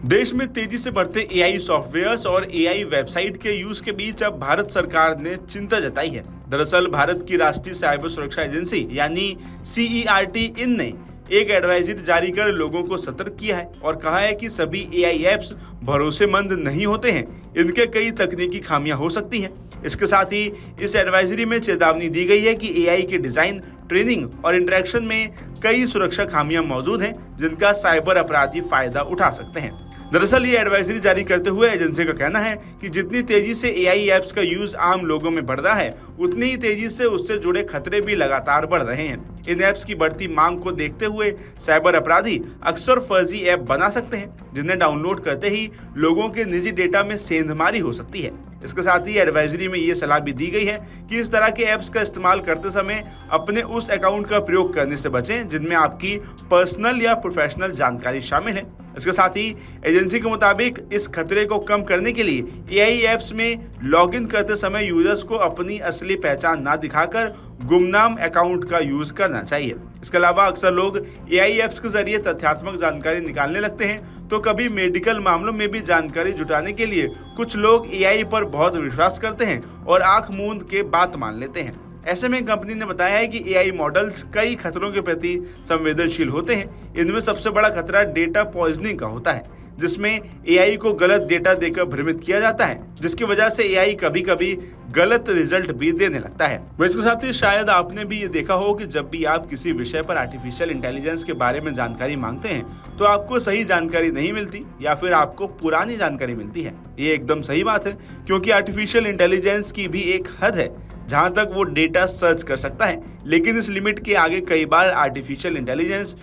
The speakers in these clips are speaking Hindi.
देश में तेजी से बढ़ते एआई सॉफ्टवेयर्स और एआई वेबसाइट के यूज के बीच अब भारत सरकार ने चिंता जताई है। दरअसल भारत की राष्ट्रीय साइबर सुरक्षा एजेंसी यानी CERT इन ने एक एडवाइजरी जारी कर लोगों को सतर्क किया है और कहा है कि सभी एआई ऐप्स भरोसेमंद नहीं होते हैं, इनके कई तकनीकी खामियां हो सकती हैं। इसके साथ ही इस एडवाइजरी में चेतावनी दी गई है कि एआई के डिजाइन, ट्रेनिंग और इंटरेक्शन में कई सुरक्षा खामियां मौजूद हैं, जिनका साइबर अपराधी फायदा उठा सकते हैं। दरअसल ये एडवाइजरी जारी करते हुए एजेंसी का कहना है कि जितनी तेजी से एआई ऐप्स का यूज आम लोगों में बढ़ रहा है, उतनी ही तेजी से उससे जुड़े खतरे भी लगातार बढ़ रहे हैं। इन ऐप्स की बढ़ती मांग को देखते हुए साइबर अपराधी अक्सर फर्जी ऐप बना सकते हैं, जिन्हें डाउनलोड करते ही लोगों के निजी डेटा में सेंधमारी हो सकती है। इसके साथ ही एडवाइजरी में ये सलाह भी दी गई है कि इस तरह के ऐप्स का इस्तेमाल करते समय अपने उस अकाउंट का प्रयोग करने से बचें जिनमें आपकी पर्सनल या प्रोफेशनल जानकारी शामिल है। इसके साथ ही एजेंसी के मुताबिक इस खतरे को कम करने के लिए एआई ऐप्स में लॉगिन करते समय यूजर्स को अपनी असली पहचान ना दिखाकर गुमनाम अकाउंट का यूज करना चाहिए। इसके अलावा अक्सर लोग एआई ऐप्स के जरिए तथ्यात्मक जानकारी निकालने लगते हैं, तो कभी मेडिकल मामलों में भी जानकारी जुटाने के लिए कुछ लोग एआई पर बहुत विश्वास करते हैं और आंख मूंद के बात मान लेते हैं। ऐसे में कंपनी ने बताया है कि एआई मॉडल्स कई खतरों के प्रति संवेदनशील होते हैं। इनमें सबसे बड़ा खतरा डेटा पॉइजनिंग का होता है, जिसमें एआई को गलत डेटा देकर भ्रमित किया जाता है, जिसकी वजह से एआई कभी-कभी गलत रिजल्ट भी देने लगता है। इसके साथ ही शायद आपने भी ये देखा हो कि जब भी आप किसी विषय पर आर्टिफिशियल इंटेलिजेंस के बारे में जानकारी मांगते हैं, तो आपको सही जानकारी नहीं मिलती या फिर आपको पुरानी जानकारी मिलती है। ये एकदम सही बात है, क्योंकि आर्टिफिशियल इंटेलिजेंस की भी एक हद है जहां तक वो डेटा सर्च कर सकता है, लेकिन इस लिमिट के आगे कई बार आर्टिफिशियल इंटेलिजेंस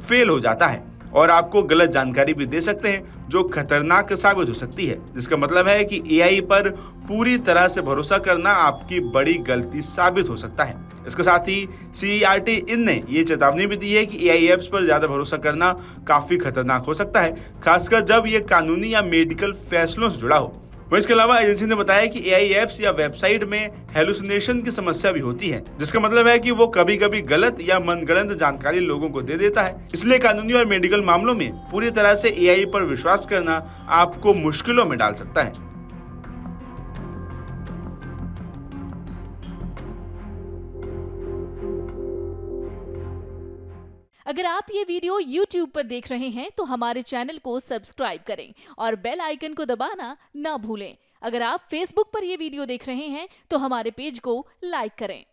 फेल हो जाता है और आपको गलत जानकारी भी दे सकते हैं, जो खतरनाक साबित हो सकती है। जिसका मतलब है कि एआई पर पूरी तरह से भरोसा करना आपकी बड़ी गलती साबित हो सकता है। इसके साथ ही CERT इन ने ये चेतावनी भी दी है कि एआई ऐप्स पर ज्यादा भरोसा करना काफी खतरनाक हो सकता है, खासकर जब ये कानूनी या मेडिकल फैसलों से जुड़ा हो। इसके अलावा एजेंसी ने बताया कि एआई ऐप्स या वेबसाइट में हेलुसिनेशन की समस्या भी होती है, जिसका मतलब है कि वो कभी-कभी गलत या मनगढ़ंत जानकारी लोगों को दे देता है। इसलिए कानूनी और मेडिकल मामलों में पूरी तरह से एआई पर विश्वास करना आपको मुश्किलों में डाल सकता है। अगर आप ये वीडियो YouTube पर देख रहे हैं तो हमारे चैनल को सब्सक्राइब करें और बेल आइकन को दबाना ना भूलें। अगर आप Facebook पर ये वीडियो देख रहे हैं तो हमारे पेज को लाइक करें।